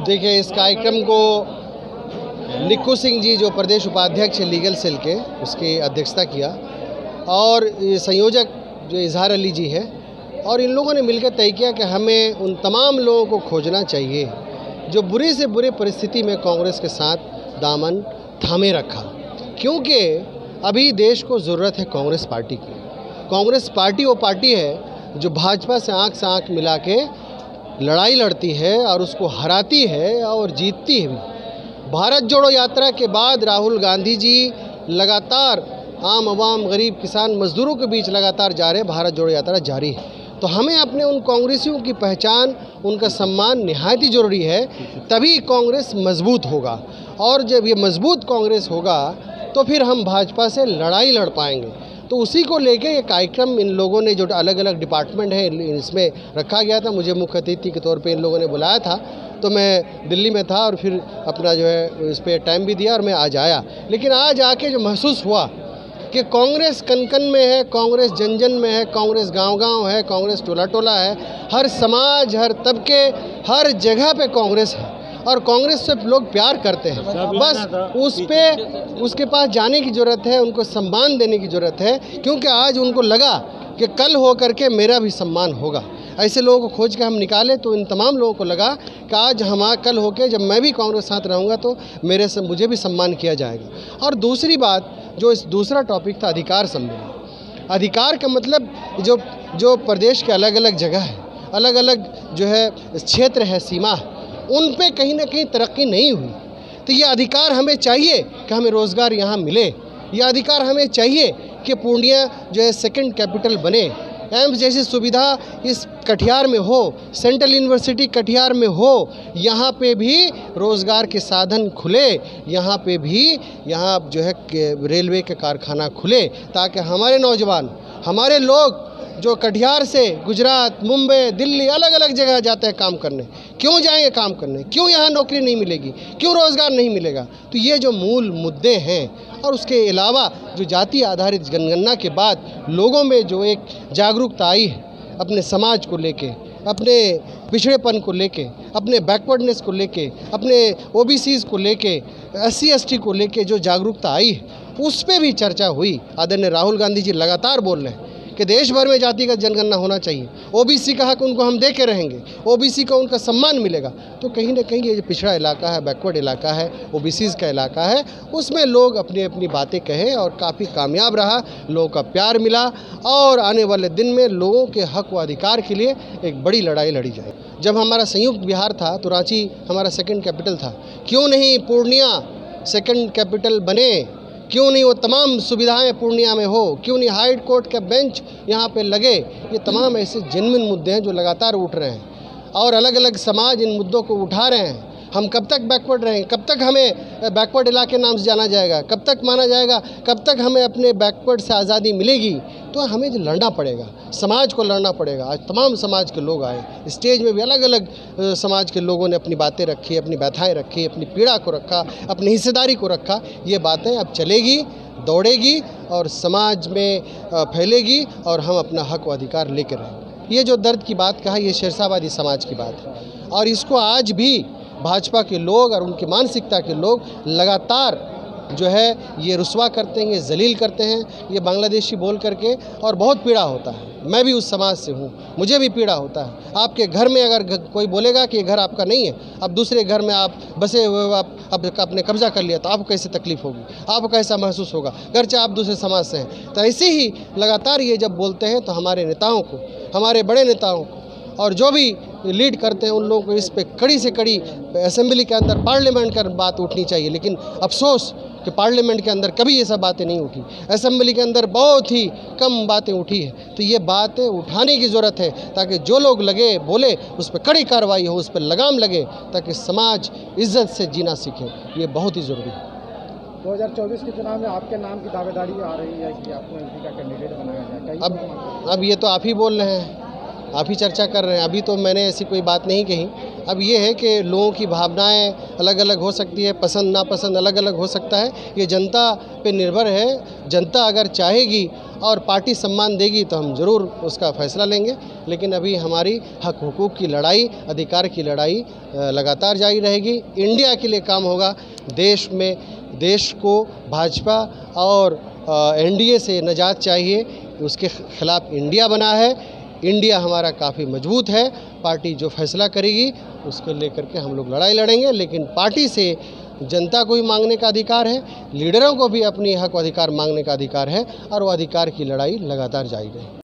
देखिए, इस कार्यक्रम को निक्कू सिंह जी जो प्रदेश उपाध्यक्ष है लीगल सेल के, उसकी अध्यक्षता किया और संयोजक जो इजहार अली जी है, और इन लोगों ने मिलकर तय किया कि हमें उन तमाम लोगों को खोजना चाहिए जो बुरी से बुरी परिस्थिति में कांग्रेस के साथ दामन थामे रखा, क्योंकि अभी देश को ज़रूरत है कांग्रेस पार्टी की। कांग्रेस पार्टी वो पार्टी है जो भाजपा से आंख मिला के लड़ाई लड़ती है और उसको हराती है और जीतती है भी। भारत जोड़ो यात्रा के बाद राहुल गांधी जी लगातार आम आवाम, गरीब, किसान, मजदूरों के बीच लगातार जा रहे, भारत जोड़ो यात्रा जारी है। तो हमें अपने उन कांग्रेसियों की पहचान, उनका सम्मान निहायत ही ज़रूरी है, तभी कांग्रेस मजबूत होगा। और जब ये मजबूत कांग्रेस होगा तो फिर हम भाजपा से लड़ाई लड़ पाएंगे। तो उसी को लेके ये कार्यक्रम इन लोगों ने जो अलग अलग डिपार्टमेंट है इसमें रखा गया था। मुझे मुख्य अतिथि के तौर पे इन लोगों ने बुलाया था, तो मैं दिल्ली में था और फिर अपना जो है इस पर टाइम भी दिया और मैं आज आया। लेकिन आज आके जो महसूस हुआ कि कांग्रेस कन-कन में है, कांग्रेस जन-जन में है, कांग्रेस गांव-गांव है, कांग्रेस टोला-टोला है, हर समाज, हर तबके, हर जगह पे कांग्रेस है और कांग्रेस से लोग प्यार करते हैं। बस उसके पास जाने की ज़रूरत है, उनको सम्मान देने की ज़रूरत है, क्योंकि आज उनको लगा कि कल हो करके मेरा भी सम्मान होगा। ऐसे लोगों को खोज के हम निकाले तो इन तमाम लोगों को लगा कि आज कल होके जब मैं भी कांग्रेस साथ रहूँगा तो मुझे भी सम्मान किया जाएगा। और दूसरी बात, जो इस दूसरा टॉपिक था अधिकार सम्मेलन। अधिकार का मतलब जो प्रदेश के अलग अलग जगह है, अलग अलग जो है क्षेत्र है, सीमा है, उन पे कहीं ना कहीं तरक्की नहीं हुई। तो ये अधिकार हमें चाहिए कि हमें रोज़गार यहाँ मिले, यह अधिकार हमें चाहिए कि पूर्णिया जो है सेकंड कैपिटल बने, एम्स जैसी सुविधा इस कटिहार में हो, सेंट्रल यूनिवर्सिटी कटिहार में हो, यहाँ पे भी रोज़गार के साधन खुले, यहाँ पे भी जो है रेलवे के कारखाना खुले, ताकि हमारे नौजवान, हमारे लोग जो कटिहार से गुजरात, मुंबई, दिल्ली, अलग अलग जगह जाते हैं काम करने, क्यों जाएंगे काम करने, क्यों यहाँ नौकरी नहीं मिलेगी, क्यों रोज़गार नहीं मिलेगा। तो ये जो मूल मुद्दे हैं, और उसके अलावा जो जाति आधारित जनगणना के बाद लोगों में जो एक जागरूकता आई है अपने समाज को लेके, अपने पिछड़ेपन को लेके, अपने बैकवर्डनेस को लेके, अपने ओबीसीज़ को लेके, SC ST को लेके जो जागरूकता आई है, उस पर भी चर्चा हुई। आदरणीय राहुल गांधी जी लगातार बोल रहे हैं कि देश भर में जातिगत जनगणना होना चाहिए, OBC का हक उनको हम दे के रहेंगे, OBC का उनका सम्मान मिलेगा। तो कहीं ना कहीं ये जो पिछड़ा इलाका है, बैकवर्ड इलाका है, OBCs का इलाका है, उसमें लोग अपनी अपनी बातें कहे और काफ़ी कामयाब रहा, लोगों का प्यार मिला और आने वाले दिन में लोगों के हक व अधिकार के लिए एक बड़ी लड़ाई लड़ी जाए। जब हमारा संयुक्त बिहार था तो रांची हमारा सेकेंड कैपिटल था, क्यों नहीं पूर्णिया सेकेंड कैपिटल बने, क्यों नहीं वो तमाम सुविधाएं पूर्णिया में हो, क्यों नहीं हाई कोर्ट का बेंच यहाँ पे लगे। ये तमाम ऐसे जेन्युइन मुद्दे हैं जो लगातार उठ रहे हैं और अलग अलग समाज इन मुद्दों को उठा रहे हैं। हम कब तक बैकवर्ड रहेंगे, कब तक हमें बैकवर्ड इलाके नाम से जाना जाएगा, कब तक माना जाएगा, कब तक हमें अपने बैकवर्ड से आज़ादी मिलेगी। तो हमें जो लड़ना पड़ेगा, समाज को लड़ना पड़ेगा। आज तमाम समाज के लोग आए, स्टेज में भी अलग अलग समाज के लोगों ने अपनी बातें रखी, अपनी व्यथाएँ रखी, अपनी पीड़ा को रखा, अपनी हिस्सेदारी को रखा। ये बातें अब चलेगी, दौड़ेगी और समाज में फैलेगी और हम अपना हक व अधिकार लेकर रहेंगे। ये जो दर्द की बात कहा, ये शेरशाहबादी समाज की बात है और इसको आज भी भाजपा के लोग और उनकी मानसिकता के लोग लगातार जो है ये रुस्वा करते हैं, ये जलील करते हैं, ये बांग्लादेशी बोल करके, और बहुत पीड़ा होता है। मैं भी उस समाज से हूँ, मुझे भी पीड़ा होता है। आपके घर में अगर कोई बोलेगा कि ये घर आपका नहीं है, अब दूसरे घर में आप बसे हुए, आप आपने कब्जा कर लिया, तो आपको कैसे तकलीफ़ होगी, आपको कैसा महसूस होगा, अगरचे आप दूसरे समाज से हैं। तो ऐसे ही लगातार ये जब बोलते हैं तो हमारे नेताओं को, हमारे बड़े नेताओं को और जो भी लीड करते हैं उन लोगों को इस पे कड़ी से कड़ी असेंबली के अंदर, पार्लियामेंट का बात उठनी चाहिए। लेकिन अफसोस कि पार्लियामेंट के अंदर कभी ये सब बातें नहीं उठी, असेंबली के अंदर बहुत ही कम बातें उठी है। तो ये बातें उठाने की ज़रूरत है ताकि जो लोग लगे बोले उस पर कड़ी कार्रवाई हो, उस पर लगाम लगे, ताकि समाज इज्जत से जीना सीखे। ये बहुत ही ज़रूरी है। 2024 के चुनाव में आपके नाम की दावेदारी आ रही है कि आपको MP का कैंडिडेट बनाया जाए। अब ये तो आप ही बोल रहे हैं, आप ही चर्चा कर रहे हैं। अभी तो मैंने ऐसी कोई बात नहीं कही। अब ये है कि लोगों की भावनाएं अलग अलग हो सकती है, पसंद नापसंद अलग अलग हो सकता है, ये जनता पे निर्भर है। जनता अगर चाहेगी और पार्टी सम्मान देगी तो हम ज़रूर उसका फैसला लेंगे, लेकिन अभी हमारी हक हुकूक की लड़ाई, अधिकार की लड़ाई लगातार जारी रहेगी। इंडिया के लिए काम होगा, देश को भाजपा और एनडीए से निजात चाहिए, उसके खिलाफ इंडिया बना है। इंडिया हमारा काफ़ी मजबूत है, पार्टी जो फैसला करेगी उसको लेकर के हम लोग लड़ाई लड़ेंगे, लेकिन पार्टी से जनता को भी मांगने का अधिकार है, लीडरों को भी अपनी हक अधिकार मांगने का अधिकार है और वो अधिकार की लड़ाई लगातार जारी रहेगी।